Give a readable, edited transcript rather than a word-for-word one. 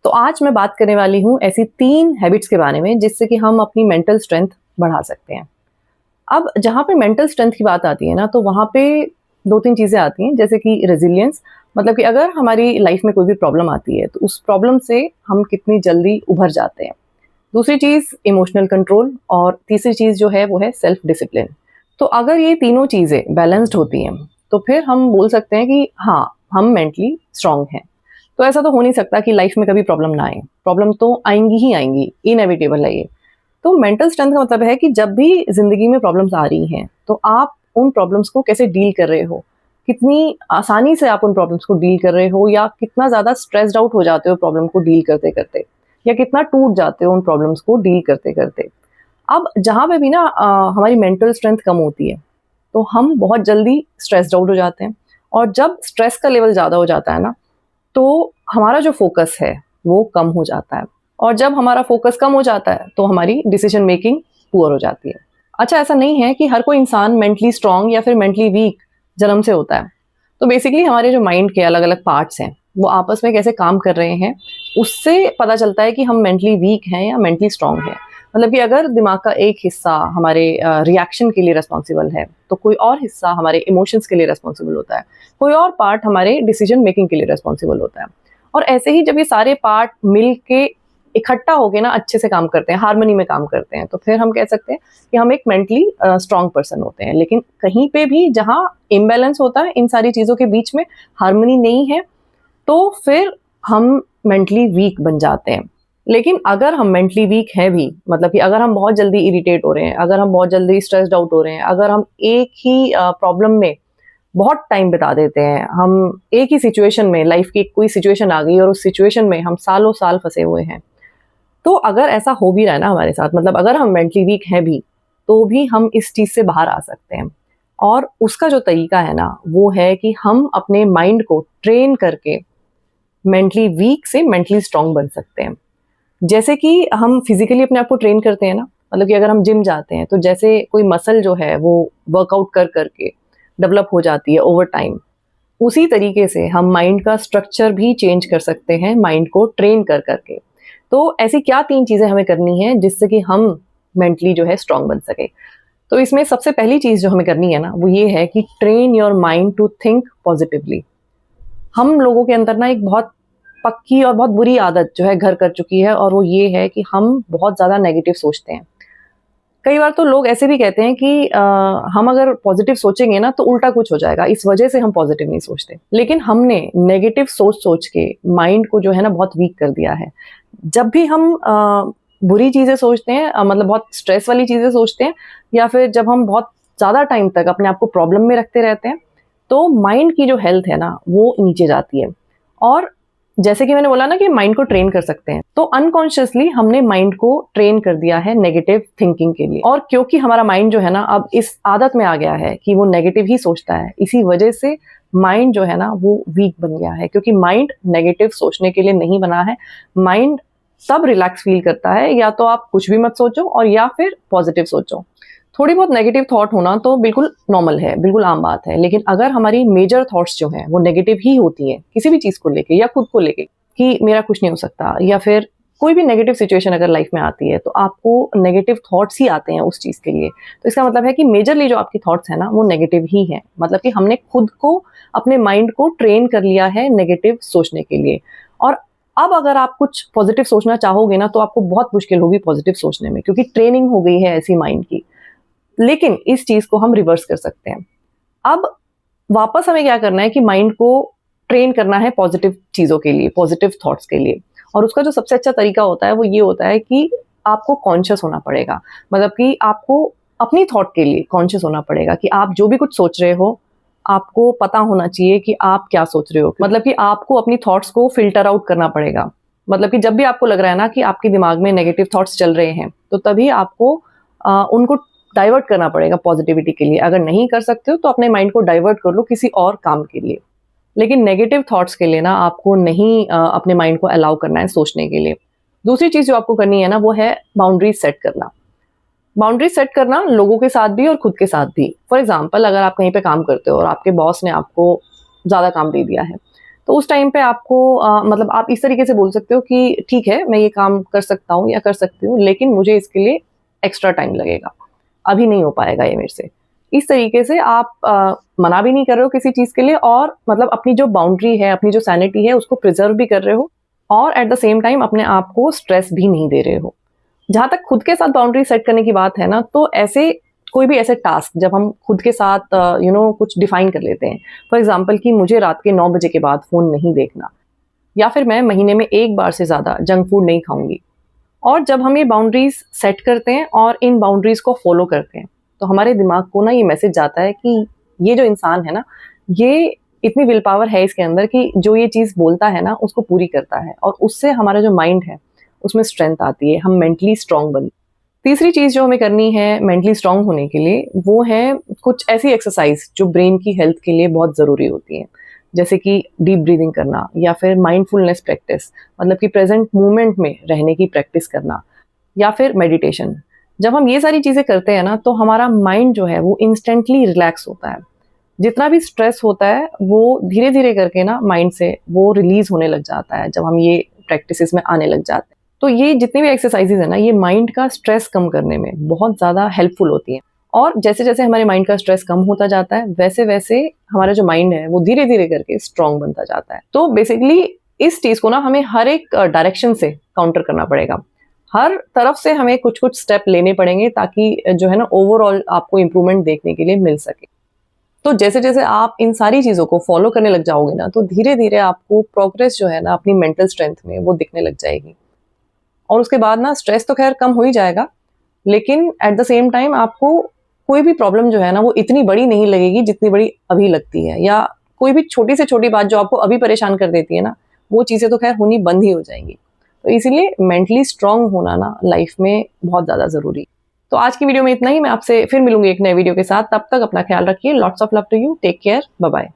तो आज मैं बात करने वाली हूँ ऐसी 3 हैबिट्स के बारे में जिससे कि हम अपनी मेंटल स्ट्रेंथ बढ़ा सकते हैं। अब जहाँ पे मेंटल स्ट्रेंथ की बात आती है ना, तो वहाँ पे 2-3 चीज़ें आती हैं, जैसे कि रेज़िलियंस, मतलब कि अगर हमारी लाइफ़ में कोई भी प्रॉब्लम आती है, तो उस प्रॉब्लम से हम कितनी जल्दी उभर जाते हैं। दूसरी चीज़ इमोशनल कंट्रोल, और तीसरी चीज़ जो है वो है सेल्फ डिसिप्लिन। तो अगर ये तीनों चीज़ें बैलेंस्ड होती हैं, तो फिर हम बोल सकते हैं कि हाँ, हम मेंटली स्ट्रॉन्ग हैं। तो ऐसा तो हो नहीं सकता कि लाइफ़ में कभी प्रॉब्लम ना आए। प्रॉब्लम तो आएँगी ही आएँगी, इनेविटेबल है ये। तो मेंटल स्ट्रेंथ का मतलब है कि जब भी ज़िंदगी में प्रॉब्लम्स आ रही हैं, तो आप उन प्रॉब्लम्स को कैसे डील कर रहे हो? कितनी आसानी से आप उन प्रॉब्लम्स को डील कर रहे हो, या कितना ज़्यादा स्ट्रेस्ड आउट हो जाते हो प्रॉब्लम को डील करते-करते, या कितना टूट जाते हो उन प्रॉब्लम्स को डील करते-करते। अब जहाँ पे भी ना हमारी मेंटल स्ट्रेंथ कम होती है, तो हम बहुत जल्दी स्ट्रेस्ड आउट हो जाते हैं, और जब स्ट्रेस का लेवल ज़्यादा हो जाता है ना, तो हमारा जो फ़ोकस है, वो कम हो जाता है, और जब हमारा फ़ोकस कम हो जाता है, तो हमारी डिसीज़न मेकिंग पुअर हो जाती है। अच्छा, ऐसा नहीं है कि हर कोई इंसान मेंटली स्ट्रॉन्ग या फिर मेंटली वीक जन्म से होता है। तो बेसिकली हमारे जो माइंड के अलग-अलग पार्ट्स हैं, वो आपस में कैसे काम कर रहे हैं, उससे पता चलता है कि हम मेंटली वीक हैं या मेंटली स्ट्रॉन्ग हैं। मतलब कि अगर दिमाग का एक हिस्सा हमारे रिएक्शन के लिए रिस्पॉन्सिबल है, तो कोई और हिस्सा हमारे इमोशंस के लिए रिस्पॉन्सिबल होता है। कोई और पार्ट हमारे डिसीजन मेकिंग के लिए रिस्पॉन्सिबल होता है। और ऐसे ही जब ये सारे पार्ट मिल के इकट्ठा होके ना अच्छे से काम करते हैं, हार्मनी में काम करते हैं, तो फिर हम कह सकते हैं कि हम एक मेंटली स्ट्रॉन्ग पर्सन होते हैं। लेकिन कहीं पे भी जहाँ इम्बैलेंस होता है इन सारी चीज़ों के बीच में, हार्मनी नहीं है, तो फिर हम मेंटली वीक बन जाते हैं। लेकिन अगर हम मेंटली वीक हैं भी, मतलब कि अगर हम बहुत जल्दी इरिटेट हो रहे हैं, अगर हम बहुत जल्दी स्ट्रेस्ड आउट हो रहे हैं, अगर हम एक ही प्रॉब्लम में बहुत टाइम बिता देते हैं, हम एक ही सिचुएशन में, लाइफ की कोई सिचुएशन आ गई और उस सिचुएशन में हम सालों साल फंसे हुए हैं, तो अगर ऐसा हो भी रहा है ना हमारे साथ, मतलब अगर हम मेंटली वीक हैं भी, तो भी हम इस चीज़ से बाहर आ सकते हैं। और उसका जो तरीका है ना, वो है कि हम अपने माइंड को ट्रेन करके मेंटली वीक से मेंटली स्ट्रॉन्ग बन सकते हैं। जैसे कि हम फिज़िकली अपने आप को ट्रेन करते हैं ना, मतलब कि अगर हम जिम जाते हैं, तो जैसे कोई मसल जो है वो वर्कआउट कर के डेवलप हो जाती है ओवर टाइम, उसी तरीके से हम माइंड का स्ट्रक्चर भी चेंज कर सकते हैं, माइंड को ट्रेन कर के। तो ऐसी क्या 3 चीज़ें हमें करनी है जिससे कि हम मेंटली जो है स्ट्रॉन्ग बन सकें? तो इसमें सबसे पहली चीज़ जो हमें करनी है ना, वो ये है कि train your mind to think positively. हम लोगों के अंदर ना एक बहुत पक्की और बहुत बुरी आदत जो है घर कर चुकी है, और वो ये है कि हम बहुत ज़्यादा नेगेटिव सोचते हैं। कई बार तो लोग ऐसे भी कहते हैं कि हम अगर पॉजिटिव सोचेंगे ना, तो उल्टा कुछ हो जाएगा, इस वजह से हम पॉजिटिव नहीं सोचते। लेकिन हमने नेगेटिव सोच-सोच के माइंड को जो है ना बहुत वीक कर दिया है। जब भी हम बुरी चीज़ें सोचते हैं, मतलब बहुत स्ट्रेस वाली चीज़ें सोचते हैं, या फिर जब हम बहुत ज़्यादा टाइम तक अपने आप को प्रॉब्लम में रखते रहते हैं, तो माइंड की जो हेल्थ है ना, वो नीचे जाती है। और जैसे कि मैंने बोला ना कि माइंड को ट्रेन कर सकते हैं, तो अनकॉन्शियसली हमने माइंड को ट्रेन कर दिया है नेगेटिव थिंकिंग के लिए। और क्योंकि हमारा माइंड जो है ना अब इस आदत में आ गया है कि वो नेगेटिव ही सोचता है, इसी वजह से माइंड जो है ना वो वीक बन गया है, क्योंकि माइंड नेगेटिव सोचने के लिए नहीं बना है। माइंड तब रिलैक्स फील करता है, या तो आप कुछ भी मत सोचो, और या फिर पॉजिटिव सोचो। थोड़ी बहुत नेगेटिव थॉट होना तो बिल्कुल नॉर्मल है, बिल्कुल आम बात है। लेकिन अगर हमारी मेजर थॉट्स जो हैं वो नेगेटिव ही होती हैं, किसी भी चीज़ को लेके या खुद को लेके, कि मेरा कुछ नहीं हो सकता, या फिर कोई भी नेगेटिव सिचुएशन अगर लाइफ में आती है, तो आपको नेगेटिव थॉट्स ही आते हैं उस चीज़ के लिए। तो इसका मतलब है कि मेजरली जो आपकी थॉट्स हैं ना, वो नेगेटिव ही हैं। मतलब कि हमने खुद को, अपने माइंड को ट्रेन कर लिया है नेगेटिव सोचने के लिए। और अब अगर आप कुछ पॉजिटिव सोचना चाहोगे ना, तो आपको बहुत मुश्किल होगी पॉजिटिव सोचने में, क्योंकि ट्रेनिंग हो गई है ऐसी माइंड की। लेकिन इस चीज़ को हम रिवर्स कर सकते हैं। अब वापस हमें क्या करना है कि माइंड को ट्रेन करना है पॉजिटिव चीज़ों के लिए, पॉजिटिव थॉट्स के लिए। और उसका जो सबसे अच्छा तरीका होता है वो ये होता है कि आपको कॉन्शियस होना पड़ेगा। मतलब कि आपको अपनी थॉट के लिए कॉन्शियस होना पड़ेगा कि आप जो भी कुछ सोच रहे हो, आपको पता होना चाहिए कि आप क्या सोच रहे हो। मतलब कि आपको अपनी थॉट्स को फ़िल्टर आउट करना पड़ेगा। मतलब कि जब भी आपको लग रहा है ना कि आपके दिमाग में नेगेटिव थॉट्स चल रहे हैं, तो तभी आपको उनको डाइवर्ट करना पड़ेगा पॉजिटिविटी के लिए। अगर नहीं कर सकते हो तो अपने माइंड को डाइवर्ट कर लो किसी और काम के लिए। लेकिन नेगेटिव थॉट्स के लिए ना आपको नहीं अपने माइंड को अलाउ करना है सोचने के लिए। दूसरी चीज़ जो आपको करनी है ना, वो है बाउंड्रीज सेट करना। बाउंड्री सेट करना लोगों के साथ भी और खुद के साथ भी। फॉर एग्जाम्पल, अगर आप कहीं पे काम करते हो और आपके बॉस ने आपको ज़्यादा काम दे दिया है, तो उस टाइम पे आपको मतलब आप इस तरीके से बोल सकते हो कि ठीक है, मैं ये काम कर सकता हूँ या कर सकती हूँ, लेकिन मुझे इसके लिए एक्स्ट्रा टाइम लगेगा, अभी नहीं हो पाएगा ये मेरे से। इस तरीके से आप मना भी नहीं कर रहे हो किसी चीज़ के लिए और मतलब अपनी जो बाउंड्री है, अपनी जो सैनिटी है उसको प्रिज़र्व भी कर रहे हो और एट द सेम टाइम अपने आप को स्ट्रेस भी नहीं दे रहे हो। जहाँ तक खुद के साथ बाउंड्री सेट करने की बात है ना, तो ऐसे कोई भी ऐसे टास्क जब हम खुद के साथ कुछ डिफाइन कर लेते हैं, फॉर एग्जांपल कि मुझे रात के 9 बजे के बाद फ़ोन नहीं देखना या फिर मैं महीने में 1 बार से ज़्यादा जंक फूड नहीं खाऊँगी। और जब हम ये बाउंड्रीज़ सेट करते हैं और इन बाउंड्रीज़ को फ़ॉलो करते हैं, तो हमारे दिमाग को ना ये मैसेज जाता है कि ये जो इंसान है ना, ये इतनी विल पावर है इसके अंदर कि जो ये चीज़ बोलता है ना, उसको पूरी करता है और उससे हमारा जो माइंड है, उसमें स्ट्रेंथ आती है, हम मेंटली स्ट्रॉन्ग बनते हैं। तीसरी चीज़ जो हमें करनी है मेंटली स्ट्रॉन्ग होने के लिए, वो है कुछ ऐसी एक्सरसाइज़ जो ब्रेन की हेल्थ के लिए बहुत ज़रूरी होती हैं। जैसे कि डीप ब्रीथिंग करना या फिर माइंडफुलनेस प्रैक्टिस, मतलब कि प्रेज़ेंट मोमेंट में रहने की प्रैक्टिस करना या फिर मेडिटेशन। जब हम ये सारी चीज़ें करते हैं ना, तो हमारा माइंड जो है वो इंस्टेंटली रिलैक्स होता है। जितना भी स्ट्रेस होता है, वो धीरे-धीरे करके ना माइंड से वो रिलीज़ होने लग जाता है, जब हम ये प्रैक्टिसेस में आने लग जाते हैं। तो ये जितनी भी एक्सरसाइज़ेज़ है ना, ये माइंड का स्ट्रेस कम करने में बहुत ज़्यादा हेल्पफुल होती हैं। और जैसे-जैसे हमारे माइंड का स्ट्रेस कम होता जाता है, वैसे-वैसे हमारा जो माइंड है, वो धीरे-धीरे करके स्ट्रॉन्ग बनता जाता है। तो बेसिकली इस चीज़ को ना हमें हर एक डायरेक्शन से काउंटर करना पड़ेगा। हर तरफ से हमें कुछ-कुछ स्टेप लेने पड़ेंगे ताकि जो है ना ओवरऑल आपको इम्प्रूवमेंट देखने के लिए मिल सके। तो जैसे-जैसे आप इन सारी चीज़ों को फ़ॉलो करने लग जाओगे ना, तो धीरे-धीरे आपको प्रोग्रेस जो है ना अपनी मेंटल स्ट्रेंथ में वो दिखने लग जाएगी। और उसके बाद ना स्ट्रेस तो ख़ैर कम हो ही जाएगा, लेकिन एट द सेम टाइम आपको कोई भी प्रॉब्लम जो है ना वो इतनी बड़ी नहीं लगेगी जितनी बड़ी अभी लगती है, या कोई भी छोटी से छोटी बात जो आपको अभी परेशान कर देती है ना, वो चीज़ें तो ख़ैर होनी बंद ही हो जाएँगी। तो इसीलिए मेंटली स्ट्रॉन्ग होना ना लाइफ़ में बहुत ज़्यादा ज़रूरी है। तो आज की वीडियो में इतना ही। मैं आपसे फिर मिलूँगी एक नए वीडियो के साथ। तब तक अपना ख़्याल रखिए। Lots of love to you. Take care. Bye bye.